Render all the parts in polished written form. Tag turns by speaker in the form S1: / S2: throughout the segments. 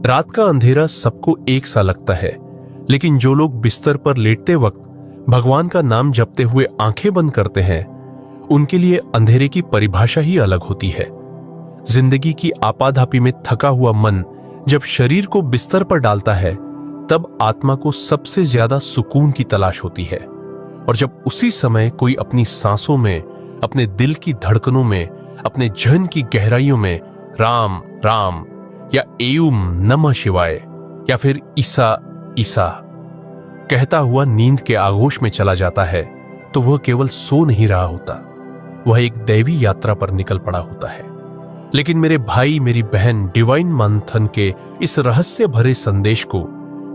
S1: रात का अंधेरा सबको एक सा लगता है, लेकिन जो लोग बिस्तर पर लेटते वक्त भगवान का नाम जपते हुए आंखें बंद करते हैं, उनके लिए अंधेरे की परिभाषा ही अलग होती है। जिंदगी की आपाधापी में थका हुआ मन जब शरीर को बिस्तर पर डालता है, तब आत्मा को सबसे ज्यादा सुकून की तलाश होती है। और जब उसी समय कोई अपनी सांसों में, अपने दिल की धड़कनों में, अपने जहन की गहराइयों में राम राम या एयुम नमः शिवाय या फिर ईसा ईसा कहता हुआ नींद के आगोश में चला जाता है, तो वह केवल सो नहीं रहा होता, वह एक दैवी यात्रा पर निकल पड़ा होता है। लेकिन मेरे भाई मेरी बहन, डिवाइन मंथन के इस रहस्य भरे संदेश को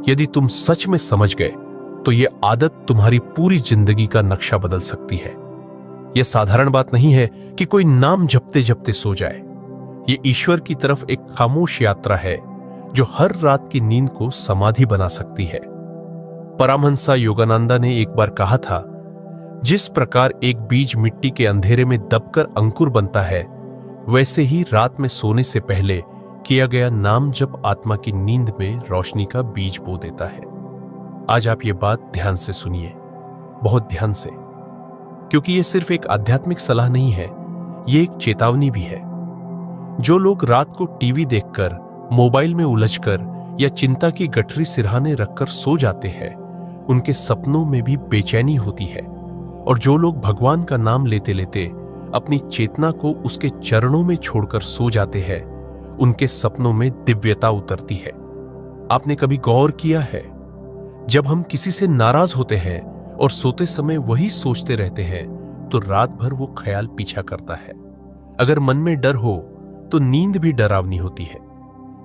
S1: यदि तुम सच में समझ गए, तो यह आदत तुम्हारी पूरी जिंदगी का नक्शा बदल सकती है। यह साधारण बात नहीं है कि कोई नाम जपते जपते सो जाए। यह ईश्वर की तरफ एक खामोश यात्रा है जो हर रात की नींद को समाधि बना सकती है। परमहंसा योगानंदा ने एक बार कहा था, जिस प्रकार एक बीज मिट्टी के अंधेरे में दबकर अंकुर बनता है, वैसे ही रात में सोने से पहले किया गया नाम जप आत्मा की नींद में रोशनी का बीज बो देता है। आज आप ये बात ध्यान से सुनिए, बहुत ध्यान से, क्योंकि ये सिर्फ एक आध्यात्मिक सलाह नहीं है, ये एक चेतावनी भी है। जो लोग रात को टीवी देखकर, मोबाइल में उलझकर या चिंता की गठरी सिरहाने रखकर सो जाते हैं, उनके सपनों में भी बेचैनी होती है। और जो लोग भगवान का नाम लेते लेते अपनी चेतना को उसके चरणों में छोड़कर सो जाते हैं, उनके सपनों में दिव्यता उतरती है। आपने कभी गौर किया है, जब हम किसी से नाराज होते हैं और सोते समय वही सोचते रहते हैं, तो रात भर वो ख्याल पीछा करता है। अगर मन में डर हो तो नींद भी डरावनी होती है,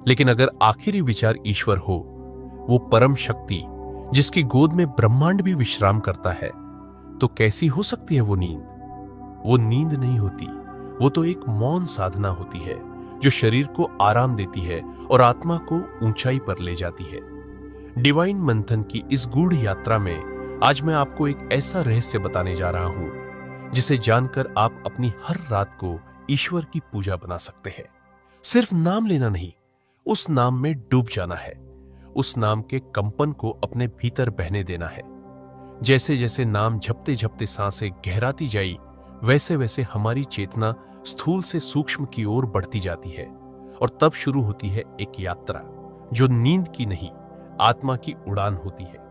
S1: लेकिन अगर आखिरी विचार ईश्वर हो, वो परम शक्ति जिसकी गोद में ब्रह्मांड भी विश्राम करता है, तो कैसी हो सकती है वो नींद? वो नींद नहीं होती, वो तो एक मौन साधना होती है जो शरीर को आराम देती है और आत्मा को ऊंचाई पर ले जाती है। डिवाइन मंथन की इस गूढ़ यात्रा में आज मैं आपको एक ऐसा रहस्य बताने जा रहा हूं, जिसे जानकर आप अपनी हर रात को ईश्वर की पूजा बना सकते हैं। सिर्फ नाम लेना नहीं, उस नाम में डूब जाना है, उस नाम के कंपन को अपने भीतर बहने देना है। जैसे जैसे नाम जपते जपते सांसें गहराती जाई, वैसे वैसे हमारी चेतना स्थूल से सूक्ष्म की ओर बढ़ती जाती है, और तब शुरू होती है एक यात्रा जो नींद की नहीं, आत्मा की उड़ान होती है।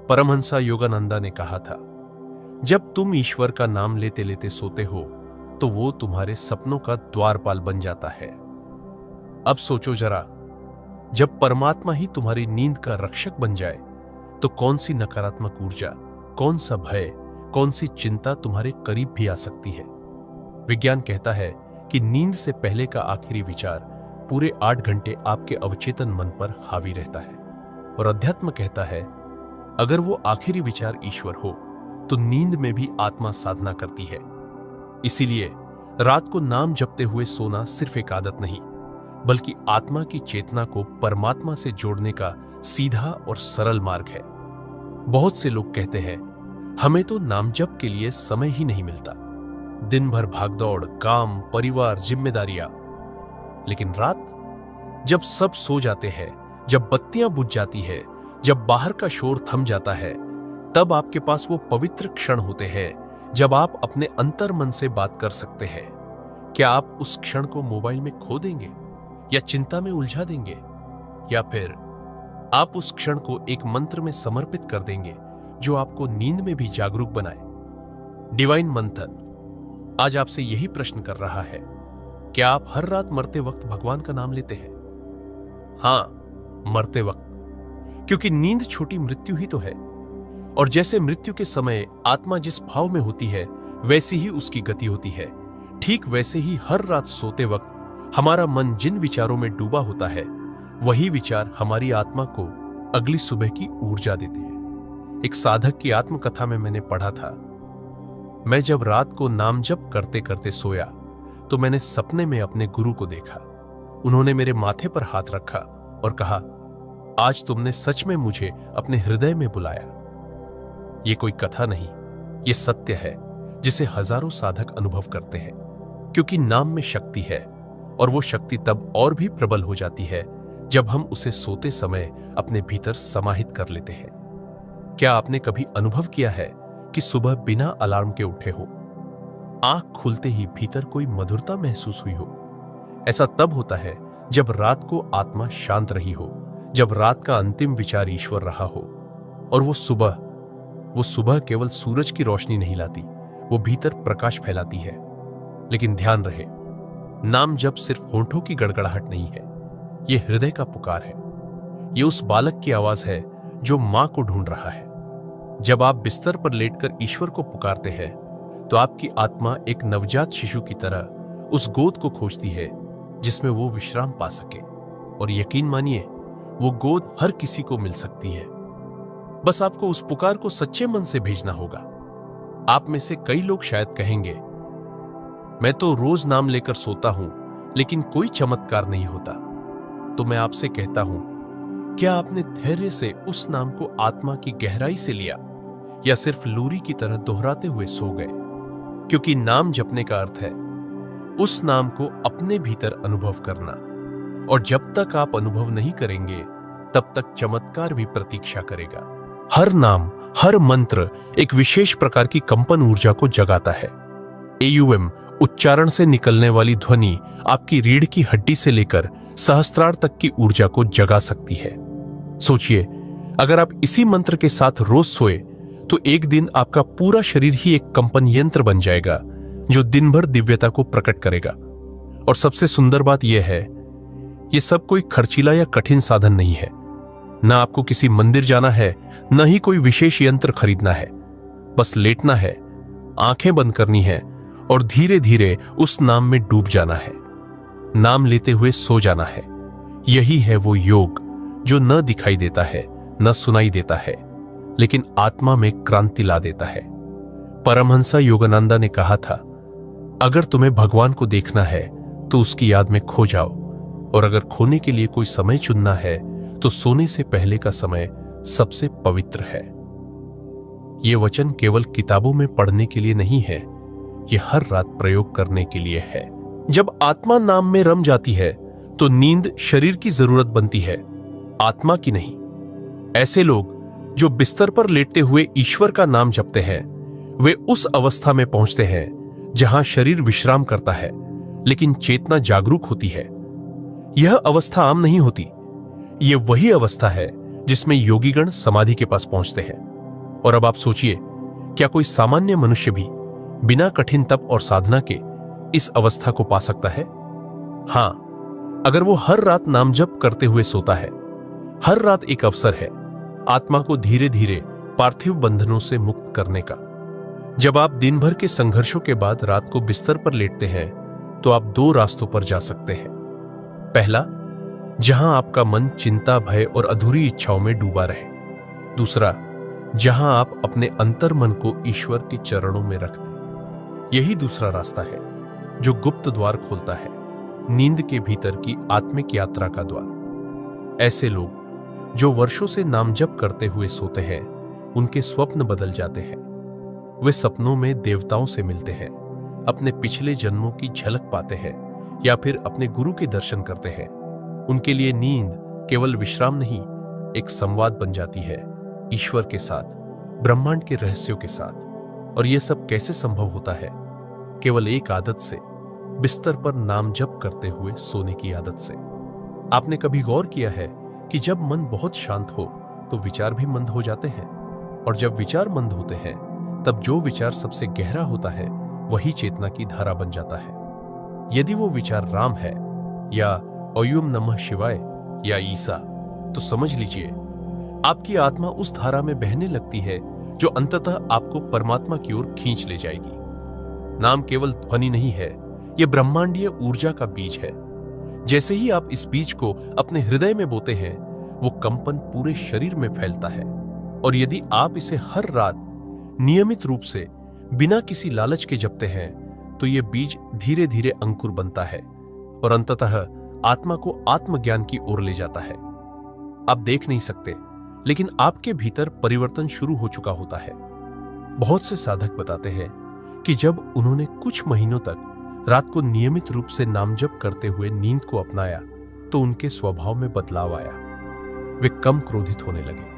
S1: परमहंसा योगानंदा ने कहा था, जब तुम ईश्वर का नाम लेते लेते सोते हो, तो वो तुम्हारे सपनों का द्वारपाल बन जाता है। अब सोचो जरा, जब परमात्मा ही तुम्हारी नींद का रक्षक बन जाए, तो कौन सी नकारात्मक ऊर्जा, कौन सा भय, कौन सी चिंता तुम्हारे करीब भी आ सकती है? विज्ञान कहता है कि नींद से पहले का आखिरी विचार पूरे 8 घंटे आपके अवचेतन मन पर हावी रहता है। और अध्यात्म कहता है, अगर वो आखिरी विचार ईश्वर हो, तो नींद में भी आत्मा साधना करती है। इसीलिए रात को नाम जपते हुए सोना सिर्फ एक आदत नहीं, बल्कि आत्मा की चेतना को परमात्मा से जोड़ने का सीधा और सरल मार्ग है। बहुत से लोग कहते हैं, हमें तो नाम जप के लिए समय ही नहीं मिलता, दिन भर भागदौड़, काम, परिवार, जिम्मेदारियां। लेकिन रात, जब सब सो जाते हैं, जब बत्तियां बुझ जाती है, जब बाहर का शोर थम जाता है, तब आपके पास वो पवित्र क्षण होते हैं जब आप अपने अंतर मन से बात कर सकते हैं। क्या आप उस क्षण को मोबाइल में खो देंगे या चिंता में उलझा देंगे, या फिर आप उस क्षण को एक मंत्र में समर्पित कर देंगे जो आपको नींद में भी जागरूक बनाए? डिवाइन मंथन आज आपसे यही प्रश्न कर रहा है, क्या आप हर रात मरते वक्त भगवान का नाम लेते हैं? हां, मरते वक्त, क्योंकि नींद छोटी मृत्यु ही तो है। और जैसे मृत्यु के समय आत्मा जिस भाव में होती है, वैसी ही उसकी गति होती है। ठीक वैसे ही हर रात सोते वक्त हमारा मन जिन विचारों में डूबा होता है, वही विचार हमारी आत्मा को अगली सुबह की ऊर्जा देते हैं। एक साधक की आत्मकथा में मैंने पढ़ा था, मैं जब रात को नाम जप करते करते सोया, तो मैंने सपने में अपने गुरु को देखा। उन्होंने मेरे माथे पर हाथ रखा और कहा, आज तुमने सच में मुझे अपने हृदय में बुलाया। ये कोई कथा नहीं, ये सत्य है जिसे हजारों साधक अनुभव करते हैं, क्योंकि नाम में शक्ति है, और वो शक्ति तब और भी प्रबल हो जाती है जब हम उसे सोते समय अपने भीतर समाहित कर लेते हैं। क्या आपने कभी अनुभव किया है कि सुबह बिना अलार्म के उठे हो, आंख खुलते ही भीतर कोई मधुरता महसूस हुई हो? ऐसा तब होता है जब रात को आत्मा शांत रही हो, जब रात का अंतिम विचार ईश्वर रहा हो, और वो सुबह केवल सूरज की रोशनी नहीं लाती, वो भीतर प्रकाश फैलाती है। लेकिन ध्यान रहे, नाम जप सिर्फ होंठों की गड़गड़ाहट नहीं है, ये हृदय का पुकार है। ये उस बालक की आवाज है जो मां को ढूंढ रहा है। जब आप बिस्तर पर लेटकर ईश्वर को पुकारते हैं तो आपकी आत्मा एक नवजात शिशु की तरह उस गोद को खोजती है जिसमें वो विश्राम पा सके। और यकीन मानिए, वो गोद हर किसी को मिल सकती है। बस आपको उस पुकार को सच्चे मन से भेजना होगा। आप में से कई लोग शायद कहेंगे, मैं तो रोज नाम लेकर सोता हूं लेकिन कोई चमत्कार नहीं होता। तो मैं आपसे कहता हूं, क्या आपने धैर्य से उस नाम को आत्मा की गहराई से लिया, या सिर्फ लूरी की तरह दोहराते हुए सो गए? क्योंकि नाम जपने का अर्थ है उस नाम को अपने भीतर अनुभव करना, और जब तक आप अनुभव नहीं करेंगे तब तक चमत्कार भी प्रतीक्षा करेगा। हर नाम, हर मंत्र एक विशेष प्रकार की कंपन ऊर्जा को जगाता है। एयूएम उच्चारण से निकलने वाली ध्वनि आपकी रीढ़ की हड्डी से लेकर सहस्त्रार तक की ऊर्जा को जगा सकती है। सोचिए, अगर आप इसी मंत्र के साथ रोज सोए तो एक दिन आपका पूरा शरीर ही एक कंपन यंत्र बन जाएगा जो दिन भर दिव्यता को प्रकट करेगा। और सबसे सुंदर बात यह है, यह सब कोई खर्चीला या कठिन साधन नहीं है। ना आपको किसी मंदिर जाना है, न ही कोई विशेष यंत्र खरीदना है। बस लेटना है, आंखें बंद करनी है और धीरे धीरे उस नाम में डूब जाना है। नाम लेते हुए सो जाना है। यही है वो योग जो न दिखाई देता है, न सुनाई देता है, लेकिन आत्मा में क्रांति ला देता है। परमहंस योगानंदा ने कहा था, अगर तुम्हें भगवान को देखना है तो उसकी याद में खो जाओ, और अगर खोने के लिए कोई समय चुनना है तो सोने से पहले का समय सबसे पवित्र है। यह वचन केवल किताबों में पढ़ने के लिए नहीं है, यह हर रात प्रयोग करने के लिए है। जब आत्मा नाम में रम जाती है तो नींद शरीर की जरूरत बनती है, आत्मा की नहीं। ऐसे लोग जो बिस्तर पर लेटते हुए ईश्वर का नाम जपते हैं, वे उस अवस्था में पहुंचते हैं जहां शरीर विश्राम करता है लेकिन चेतना जागरूक होती है। यह अवस्था आम नहीं होती। यह वही अवस्था है जिसमें योगीगण समाधि के पास पहुंचते हैं। और अब आप सोचिए, क्या कोई सामान्य मनुष्य भी बिना कठिन तप और साधना के इस अवस्था को पा सकता है? हां, अगर वो हर रात नाम जप करते हुए सोता है। हर रात एक अवसर है आत्मा को धीरे धीरे पार्थिव बंधनों से मुक्त करने का। जब आप दिन भर के संघर्षों के बाद रात को बिस्तर पर लेटते हैं तो आप दो रास्तों पर जा सकते हैं। पहला, जहां आपका मन चिंता, भय और अधूरी इच्छाओं में डूबा रहे। दूसरा, जहां आप अपने अंतर मन को ईश्वर के चरणों में रख दें। यही दूसरा रास्ता है जो गुप्त द्वार खोलता है, नींद के भीतर की आत्मिक यात्रा का द्वार। ऐसे लोग जो वर्षों से नाम जप करते हुए सोते हैं, उनके स्वप्न बदल जाते हैं। वे सपनों में देवताओं से मिलते हैं, अपने पिछले जन्मों की झलक पाते हैं, या फिर अपने गुरु के दर्शन करते हैं। उनके लिए नींद केवल विश्राम नहीं, एक संवाद बन जाती है ईश्वर के साथ, ब्रह्मांड के रहस्यों के साथ। और यह सब कैसे संभव होता है? केवल एक आदत से, बिस्तर पर नाम जप करते हुए सोने की आदत से। आपने कभी गौर किया है कि जब मन बहुत शांत हो तो विचार भी मंद हो जाते हैं, और जब विचार मंद होते हैं तब जो विचार सबसे गहरा होता है वही चेतना की धारा बन जाता है। यदि वो विचार राम है, या ओम नमः शिवाय, या ईसा, तो समझ लीजिए आपकी आत्मा उस धारा में बहने लगती है जो अंततः आपको परमात्मा की ओर खींच ले जाएगी। नाम केवल ध्वनि नहीं है, यह ब्रह्मांडीय ऊर्जा का बीज है। जैसे ही आप इस बीज को अपने हृदय में बोते हैं, वो कंपन पूरे शरीर में फैलता है। और यदि आप इसे हर रात नियमित रूप से बिना किसी लालच के जपते हैं, तो यह बीज धीरे धीरे अंकुर बनता है और अंततः आत्मा को आत्मज्ञान की ओर ले जाता है। आप देख नहीं सकते, लेकिन आपके भीतर परिवर्तन शुरू हो चुका होता है। बहुत से साधक बताते हैं कि जब उन्होंने कुछ महीनों तक रात को नियमित रूप से नाम जप करते हुए नींद को अपनाया, तो उनके स्वभाव में बदलाव आया। वे कम क्रोधित होने लगे।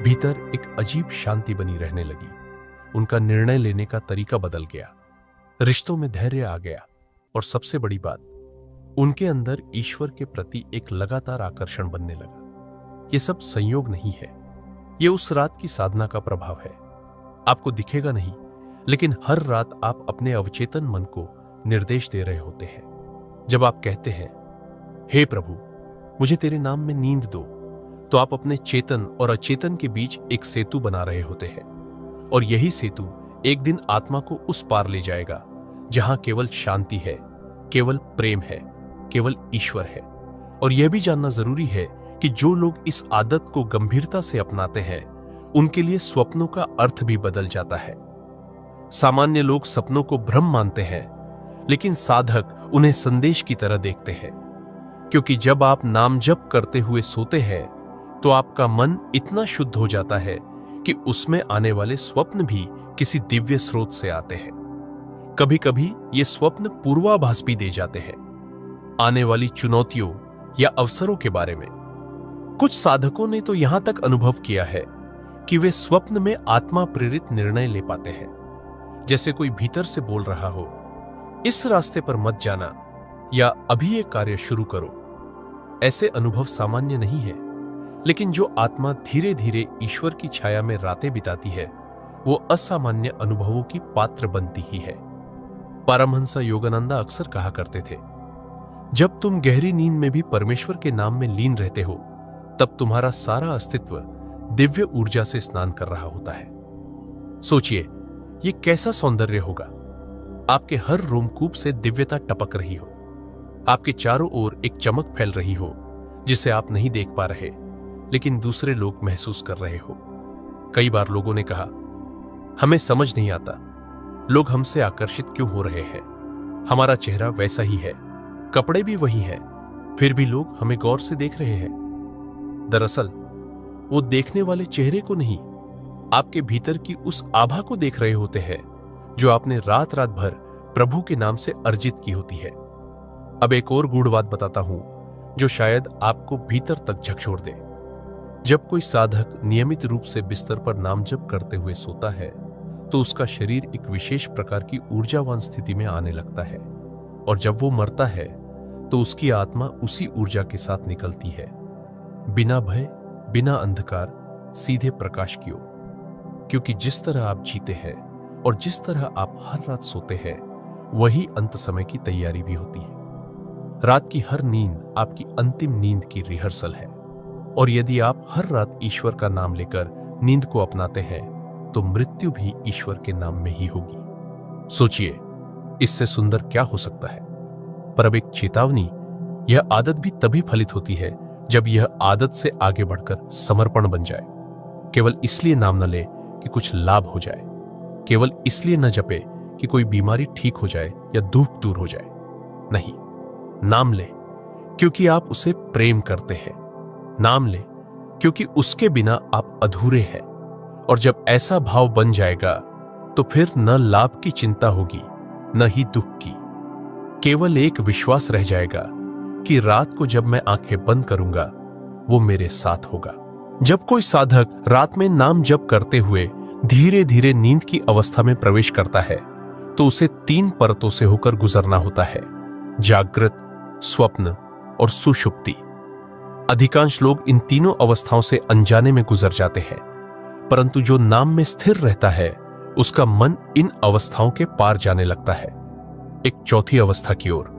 S1: भीतर एक अजीब शांति बनी रहने लगी। उनका निर्णय लेने का तरीका बदल गया। रिश्तों में धैर्य आ गया और सबसे बड़ी बात, उनके अंदर ईश्वर के प्रति एक लगातार आकर्षण बनने लगा। यह सब संयोग नहीं है, यह उस रात की साधना का प्रभाव है। आपको दिखेगा नहीं, लेकिन हर रात आप अपने अवचेतन मन को निर्देश दे रहे होते हैं। जब आप कहते हैं, हे प्रभु, मुझे तेरे नाम में नींद दो, तो आप अपने चेतन और अचेतन के बीच एक सेतु बना रहे होते हैं। और यही सेतु एक दिन आत्मा को उस पार ले जाएगा जहां केवल शांति है, केवल प्रेम है, केवल ईश्वर है। और यह भी जानना जरूरी है कि जो लोग इस आदत को गंभीरता से अपनाते हैं, उनके लिए स्वप्नों का अर्थ भी बदल जाता है। सामान्य लोग सपनों को भ्रम मानते हैं, लेकिन साधक उन्हें संदेश की तरह देखते हैं। क्योंकि जब आप नाम जप करते हुए सोते हैं, तो आपका मन इतना शुद्ध हो जाता है कि उसमें आने वाले स्वप्न भी किसी दिव्य स्रोत से आते हैं। कभी कभी ये स्वप्न पूर्वाभास भी दे जाते हैं, आने वाली चुनौतियों या अवसरों के बारे में। कुछ साधकों ने तो यहां तक अनुभव किया है कि वे स्वप्न में आत्मा प्रेरित निर्णय ले पाते हैं, जैसे कोई भीतर से बोल रहा हो, इस रास्ते पर मत जाना, या अभी ये कार्य शुरू करो। ऐसे अनुभव सामान्य नहीं है, लेकिन जो आत्मा धीरे धीरे ईश्वर की छाया में रातें बिताती है, वो असामान्य अनुभवों की पात्र बनती ही है। परमहंस योगानंदा अक्सर कहा करते थे, जब तुम गहरी नींद में भी परमेश्वर के नाम में लीन रहते हो, तब तुम्हारा सारा अस्तित्व दिव्य ऊर्जा से स्नान कर रहा होता है। सोचिए, ये कैसा सौंदर्य होगा। आपके हर रोमकूप से दिव्यता टपक रही हो, आपके चारों ओर एक चमक फैल रही हो जिसे आप नहीं देख पा रहे, लेकिन दूसरे लोग महसूस कर रहे हो। कई बार लोगों ने कहा, हमें समझ नहीं आता लोग हमसे आकर्षित क्यों हो रहे हैं। हमारा चेहरा वैसा ही है, कपड़े भी वही हैं, फिर भी लोग हमें गौर से देख रहे हैं। दरअसल वो देखने वाले चेहरे को नहीं, आपके भीतर की उस आभा को देख रहे होते हैं जो आपने रात रात भर प्रभु के नाम से अर्जित की होती है। अब एक और गूढ़ बात बताता हूं जो शायद आपको भीतर तक झकझोर दे। जब कोई साधक नियमित रूप से बिस्तर पर नाम जप करते हुए सोता है, तो उसका शरीर एक विशेष प्रकार की ऊर्जावान स्थिति में आने लगता है, और जब वो मरता है तो उसकी आत्मा उसी ऊर्जा के साथ निकलती है, बिना भय, बिना अंधकार, सीधे प्रकाश की ओर। क्योंकि जिस तरह आप जीते हैं और जिस तरह आप हर रात सोते हैं, वही अंत समय की तैयारी भी होती है। रात की हर नींद आपकी अंतिम नींद की रिहर्सल है, और यदि आप हर रात ईश्वर का नाम लेकर नींद को अपनाते हैं, तो मृत्यु भी ईश्वर के नाम में ही होगी। सोचिए, इससे सुंदर क्या हो सकता है। पर अब एक चेतावनी, यह आदत भी तभी फलित होती है जब यह आदत से आगे बढ़कर समर्पण बन जाए। केवल इसलिए नाम न ले कि कुछ लाभ हो जाए, केवल इसलिए न जपे कि कोई बीमारी ठीक हो जाए या दुख दूर हो जाए। नहीं, नाम ले क्योंकि आप उसे प्रेम करते हैं। नाम ले क्योंकि उसके बिना आप अधूरे हैं। और जब ऐसा भाव बन जाएगा, तो फिर न लाभ की चिंता होगी, न ही दुख की। केवल एक विश्वास रह जाएगा कि रात को जब मैं आंखें बंद करूंगा, वो मेरे साथ होगा। जब कोई साधक रात में नाम जप करते हुए धीरे धीरे नींद की अवस्था में प्रवेश करता है, तो उसे 3 परतों से होकर गुजरना होता है: जागृत, स्वप्न और सुषुप्ति। अधिकांश लोग इन तीनों अवस्थाओं से अनजाने में गुजर जाते हैं, परंतु जो नाम में स्थिर रहता है, उसका मन इन अवस्थाओं के पार जाने लगता है, एक चौथी अवस्था की ओर,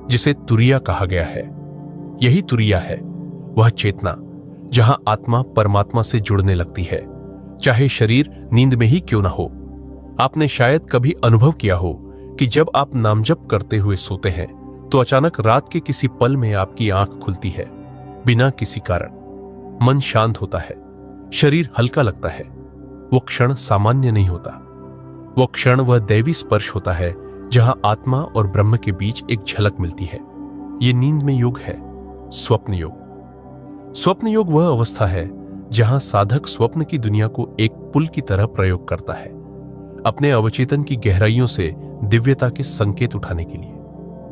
S1: जिसे तुरिया कहा गया है। यही तुरिया है, वह चेतना जहां आत्मा परमात्मा से जुड़ने लगती है, चाहे शरीर नींद में ही क्यों ना हो। आपने शायद कभी अनुभव किया हो कि जब आप नामजप करते हुए सोते हैं, तो अचानक रात के किसी पल में आपकी आंख खुलती है, बिना किसी कारण। मन शांत होता है, शरीर हल्का लगता है। वो क्षण सामान्य नहीं होता, वो क्षण वह दैवी स्पर्श होता है जहां आत्मा और ब्रह्म के बीच एक झलक मिलती है। ये नींद में योग है, स्वप्न योग। स्वप्न योग वह अवस्था है जहां साधक स्वप्न की दुनिया को एक पुल की तरह प्रयोग करता है, अपने अवचेतन की गहराइयों से दिव्यता के संकेत उठाने के लिए।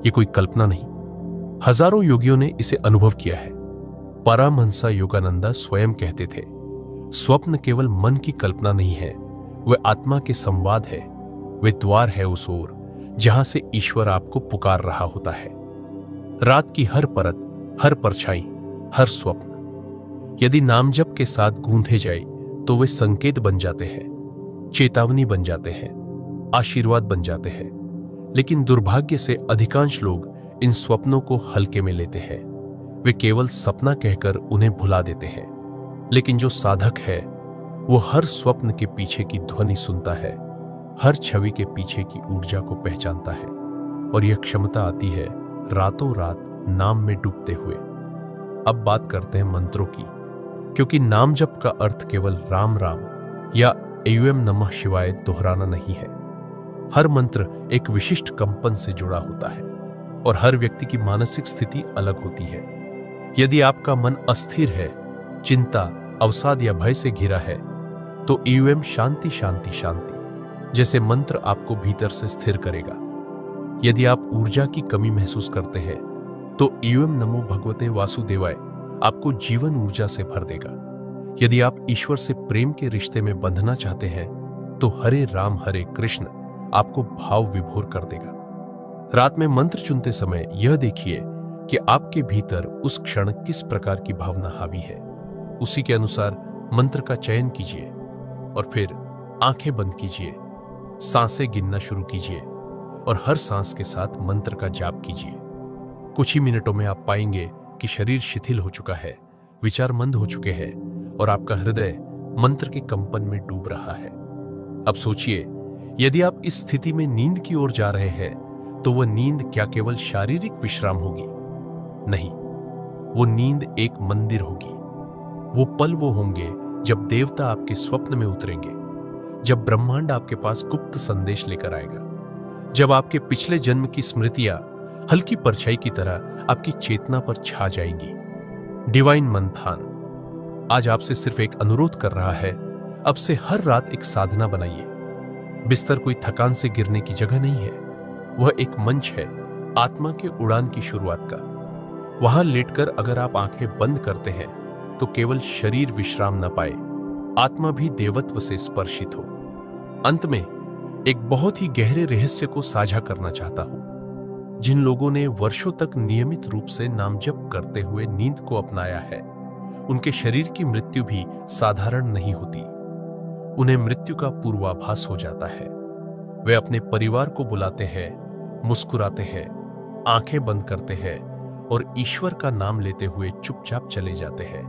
S1: ये कोई कल्पना नहीं, हजारों योगियों ने इसे अनुभव किया है। परमहंस योगानंदा स्वयं कहते थे, स्वप्न केवल मन की कल्पना नहीं है, वह आत्मा के संवाद है, वे द्वार है उस ओर जहां से ईश्वर आपको पुकार रहा होता है। रात की हर परत, हर परछाई, हर स्वप्न यदि नाम जप के साथ गूंथे जाए तो वे संकेत बन जाते हैं, चेतावनी बन जाते हैं, आशीर्वाद बन जाते हैं। लेकिन दुर्भाग्य से अधिकांश लोग इन स्वप्नों को हल्के में लेते हैं। वे केवल सपना कहकर उन्हें भुला देते हैं। लेकिन जो साधक है वो हर स्वप्न के पीछे की ध्वनि सुनता है, हर छवि के पीछे की ऊर्जा को पहचानता है, और यह क्षमता आती है रातों रात नाम में डूबते हुए। अब बात करते हैं मंत्रों की, क्योंकि नाम जप का अर्थ केवल राम राम या एयूएम नमः शिवाय दोहराना नहीं है। हर मंत्र एक विशिष्ट कंपन से जुड़ा होता है और हर व्यक्ति की मानसिक स्थिति अलग होती है। यदि आपका मन अस्थिर है, चिंता, अवसाद या भय से घिरा है, तो एयूएम शांति शांति शांति जैसे मंत्र आपको भीतर से स्थिर करेगा। यदि आप ऊर्जा की कमी महसूस करते हैं तो एयूएम नमो भगवते वासुदेवाय आपको जीवन ऊर्जा से भर देगा। यदि आप ईश्वर से प्रेम के रिश्ते में बंधना चाहते हैं तो हरे राम हरे कृष्ण आपको भाव विभोर कर देगा। रात में मंत्र चुनते समय यह देखिए कि आपके भीतर उस क्षण किस प्रकार की भावना हावी है। उसी के अनुसार मंत्र का चयन कीजिए और फिर आंखें बंद कीजिए, सांसें गिनना शुरू कीजिए और हर सांस के साथ मंत्र का जाप कीजिए। कुछ ही मिनटों में आप पाएंगे कि शरीर शिथिल हो चुका है, विचार मंद हो चुके हैं और आपका हृदय मंत्र के कंपन में डूब रहा है। अब सोचिए, यदि आप इस स्थिति में नींद की ओर जा रहे हैं तो वह नींद क्या केवल शारीरिक विश्राम होगी? नहीं, वो नींद एक मंदिर होगी। वो पल वो होंगे जब देवता आपके स्वप्न में उतरेंगे, जब ब्रह्मांड आपके पास गुप्त संदेश लेकर आएगा, जब आपके पिछले जन्म की स्मृतियां हल्की परछाई की तरह आपकी चेतना पर छा जाएंगी। डिवाइन मंथन आज आपसे सिर्फ एक अनुरोध कर रहा है, अब से हर रात एक साधना बनाइए। बिस्तर कोई थकान से गिरने की जगह नहीं है, वह एक मंच है आत्मा के उड़ान की शुरुआत का। वहां लेटकर अगर आप आंखें बंद करते हैं तो केवल शरीर विश्राम न पाए, आत्मा भी देवत्व से स्पर्शित हो। अंत में एक बहुत ही गहरे रहस्य को साझा करना चाहता हूं। जिन लोगों ने वर्षों तक नियमित रूप से नाम जप करते हुए नींद को अपनाया है, उनके शरीर की मृत्यु भी साधारण नहीं होती। उन्हें मृत्यु का पूर्वाभास हो जाता है। वे अपने परिवार को बुलाते हैं, मुस्कुराते हैं, आंखें बंद करते हैं और ईश्वर का नाम लेते हुए चुपचाप चले जाते हैं,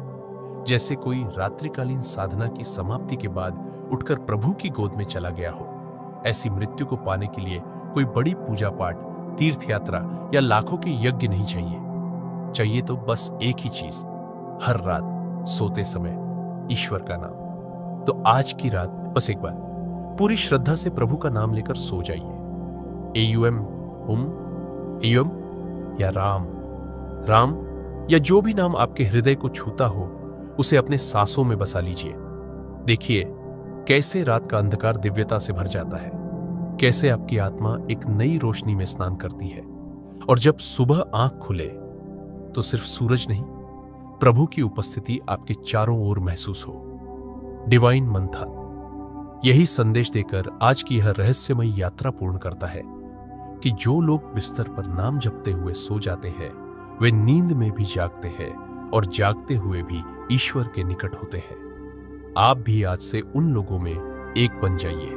S1: जैसे कोई रात्रिकालीन साधना की समाप्ति के बाद उठकर प्रभु की गोद में चला गया हो। ऐसी मृत्यु को पाने के लिए कोई बड़ी पूजा पाठ, तीर्थ यात्रा या लाखों के यज्ञ नहीं चाहिए तो बस एक ही चीज, हर रात सोते समय ईश्वर का नाम। तो आज की रात बस एक बार पूरी श्रद्धा से प्रभु का नाम लेकर सो जाइए। एयूएम ओम, एयूएम या राम, राम या जो भी नाम आपके हृदय को छूता हो उसे अपने सांसों में बसा लीजिए। देखिए कैसे रात का अंधकार दिव्यता से भर जाता है, कैसे आपकी आत्मा एक नई रोशनी में स्नान करती है, और जब सुबह आंख खुले तो सिर्फ सूरज नहीं, प्रभु की उपस्थिति आपके चारों ओर महसूस हो। डिवाइन मंथन यही संदेश देकर आज की यह रहस्यमयी यात्रा पूर्ण करता है कि जो लोग बिस्तर पर नाम जपते हुए सो जाते हैं, वे नींद में भी जागते हैं और जागते हुए भी ईश्वर के निकट होते हैं। आप भी आज से उन लोगों में एक बन जाइए।